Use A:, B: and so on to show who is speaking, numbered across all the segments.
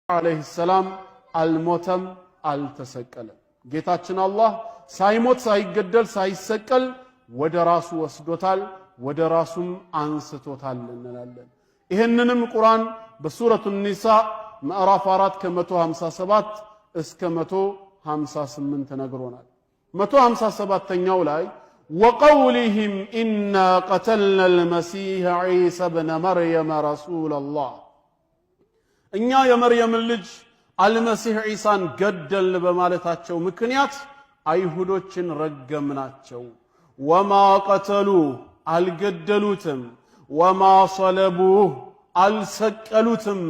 A: عليه السلام الموتم التسكل ጌታችን አላህ ሳይሞት ሳይገደል ሳይሰቀል ወደ ራሱ ወስዶታል ወደ ራሱም አንስቶታል እንላለን። ይሄንንም ቁርአን በሱረቱ ኒሳ ምዕራፍ 4 ከ157 እስከ 158 ነግሮናል። 157ኛው ላይ وقولهم إنا قتلنا المسيح عيسى ابن مريم رسول الله እኛ የመርየም ልጅ አልመሲህ ዒሳን ገደልን በማለታቸው ምክንያት አይሁዶችን ረገምናቸው። ወማ ቀተሉህ አልገደሉትም፣ ወማ ሰለቡህ አልሰቀሉትም፣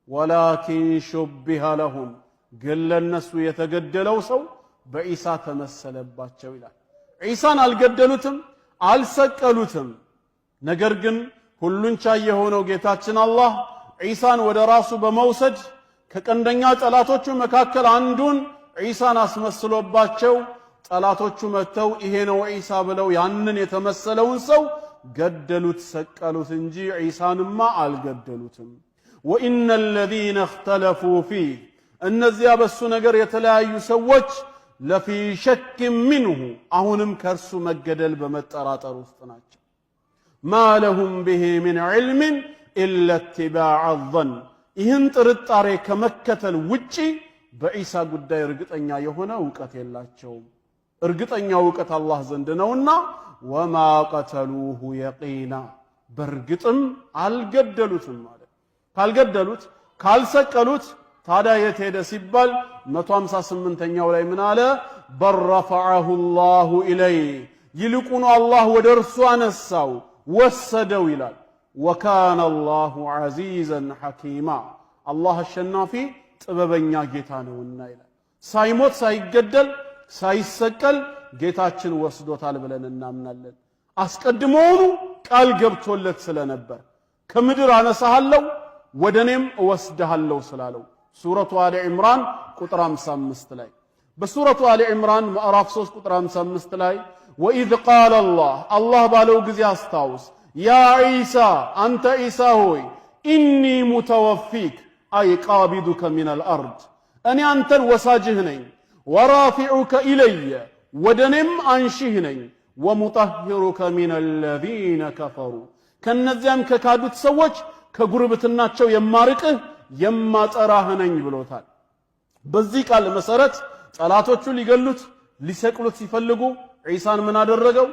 A: ወላኪን ሹቢሃ ለሁም ግን ለነሱ የተገደለው ሰው በዒሳ ተመሰለባቸው ይላል። ዒሳን አልገደሉትም አልሰቀሉትም። ነገር ግን ሁሉን ቻይ የሆነው ጌታችን አላህ ዒሳን ወደ ራሱ በመውሰድ ከቀንደኛ ጠላቶቹ መካከል አንዱን ዒሳን አስመስሎባቸው ጠላቶቹ መተው ይሄ ነው ዒሳ ብለው ያንን የተመሰለውን ሰው ገደሉት ሰቀሉት እንጂ ዒሳንማ አልገደሉትም። ወኢነ الذين اختلفوا فيه እነዚያ በሱ ነገር የተለያዩ ሰዎች ለፊ ሸክ منه አሁንም ከርሱ መገደል በመጠራጠር ውስጥ ናቸው። ما لهم به من علم إلا اتباع الظن ይህን ጥርጣሬ ከመከተል ውጪ በዒሳ ጉዳይ እርግጠኛ የሆነ ዕውቀት የላቸውም። እርግጠኛ ዕውቀት አላህ ዘንድ ነውና ወማ ቀተሉሁ የቂና በርግጥም አልገደሉትም ማለት ካልገደሉት ካልሰቀሉት ታዲያ የት ሄደ ሲባል 158ኛው ላይ ምን አለ? በረፈዐሁ ላሁ ኢለይህ ይልቁኑ አላህ ወደ እርሱ አነሳው ወሰደው ይላል። ወካነ አላሁ ዐዚዘን ሐኪማ አላህ አሸናፊ ጥበበኛ ጌታ ነውና ይላል። ሳይሞት ሳይገደል ሳይሰቀል ጌታችን ወስዶታል ብለን እናምናለን። አስቀድሞውኑ ቃል ገብቶለት ስለነበር ከምድር አነሳሃለሁ ወደኔም እወስድሃለሁ ስላለው ሱረቱ አሊ ዒምራን ቁጥር 55 ላይ በሱረቱ አሊ ዒምራን ምዕራፍ 3 ቁጥር 55 ላይ ወኢዝ ቃለ አላህ ባለው ጊዜ አስታውስ ያ ዒሳ አንተ ዒሳ ሆይ ኢኒ ሙተወፊክ አይ ቃቢዱከ ሚነል አርድ እኔ አንተን ወሳጅህ ነኝ፣ ወራፊዑከ ኢለየ ወደኔም አንሺህ ነኝ፣ ወሙጠሂሩከ ሚነል ለዚነ ከፈሩ ከነዚያም ከካዱት ሰዎች ከጉርብትናቸው የማርቅህ የማጠራህ ነኝ ብሎታል። በዚህ ቃል መሰረት ጠላቶቹ ሊገሉት ሊሰቅሉት ሲፈልጉ ዒሳን ምን አደረገው?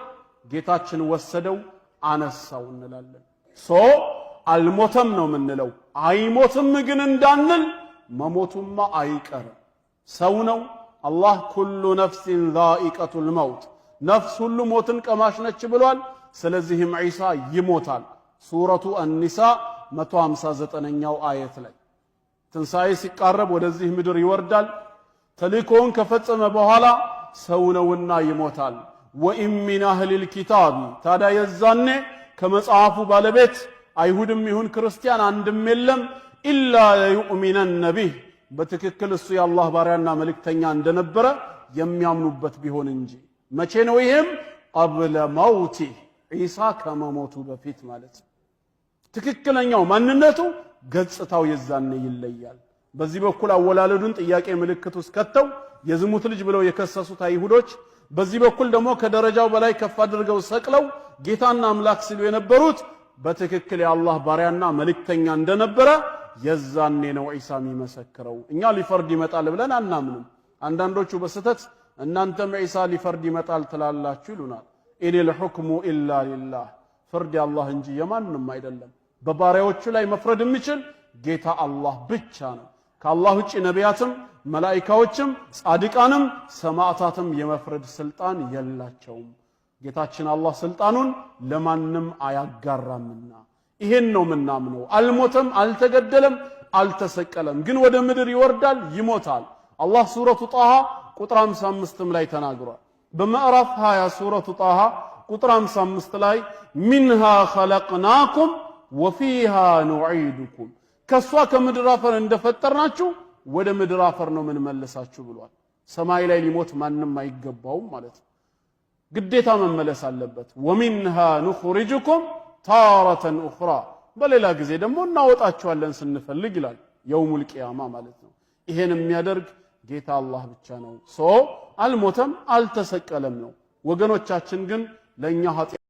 A: ጌታችን ወሰደው አነሳው እንላለን። አልሞተም ነው የምንለው። አይሞትም ግን እንዳንል መሞቱማ አይቀርም። ሰው ነው አላህ ኩሉ ነፍሲን ዛኢቀቱል መውት ነፍስ ሁሉ ሞትን ቀማሽ ነች ብሏል። ስለዚህም ዒሳ ይሞታል። ሱረቱ አኒሳ 159ኛው አየት ላይ ትንሣኤ ሲቃረብ ወደዚህ ምድር ይወርዳል። ተልእኮውን ከፈጸመ በኋላ ሰው ነውና ይሞታል። ወኢን ሚን አህሊል ኪታብ ታዲያ የዛኔ ከመጽሐፉ ባለቤት አይሁድም ይሁን ክርስቲያን አንድም የለም ኢላ ለዩእሚነነ ቢህ በትክክል እሱ የአላህ ባሪያና መልእክተኛ እንደነበረ የሚያምኑበት ቢሆን እንጂ። መቼ ነው ይህም? ቀብለ መውቲ ዒሳ ከመሞቱ በፊት ማለት ነው። ትክክለኛው ማንነቱ ገጽታው የዛኔ ይለያል። በዚህ በኩል አወላለዱን ጥያቄ ምልክት ውስጥ ከተው የዝሙት ልጅ ብለው የከሰሱት አይሁዶች፣ በዚህ በኩል ደግሞ ከደረጃው በላይ ከፍ አድርገው ሰቅለው ጌታና አምላክ ሲሉ የነበሩት በትክክል የአላህ ባሪያና መልእክተኛ እንደነበረ የዛኔ ነው ዒሳ የሚመሰክረው። እኛ ሊፈርድ ይመጣል ብለን አናምንም። አንዳንዶቹ በስተት እናንተም ዒሳ ሊፈርድ ይመጣል ትላላችሁ ይሉናል። ኢኒል ሑክሙ ኢላ ሊላህ ፍርድ የአላህ እንጂ የማንም አይደለም። በባሪያዎቹ ላይ መፍረድ የሚችል ጌታ አላህ ብቻ ነው። ከአላህ ውጪ ነቢያትም መላኢካዎችም ጻድቃንም ሰማዕታትም የመፍረድ ስልጣን የላቸውም። ጌታችን አላህ ስልጣኑን ለማንም አያጋራምና ይሄን ነው ምናምነው። አልሞተም፣ አልተገደለም፣ አልተሰቀለም፣ ግን ወደ ምድር ይወርዳል፣ ይሞታል። አላህ ሱረቱ ጣሃ ቁጥር 55 ላይ ተናግሯል። በምዕራፍ 20 ሱረቱ ጣሃ ቁጥር 55 ላይ ሚንሃ ኸለቅናኩም ወፊሃ ኑዒዱኩም ከሷ ከምድር አፈር እንደፈጠርናችሁ ወደ ምድር አፈር ነው ምን መልሳችሁ ብሏል። ሰማይ ላይ ሊሞት ማንም አይገባውም ማለት ነው። ግዴታ መመለስ አለበት። ወሚንሃ ኑኽሪጁኩም ታረተን ኡኽራ በሌላ ጊዜ ደግሞ እናወጣችኋለን ስንፈልግ ይላል። የውሙል ቂያማ ማለት ነው። ይሄን የሚያደርግ ጌታ አላህ ብቻ ነው። አልሞተም አልተሰቀለም ነው። ወገኖቻችን ግን ለኛ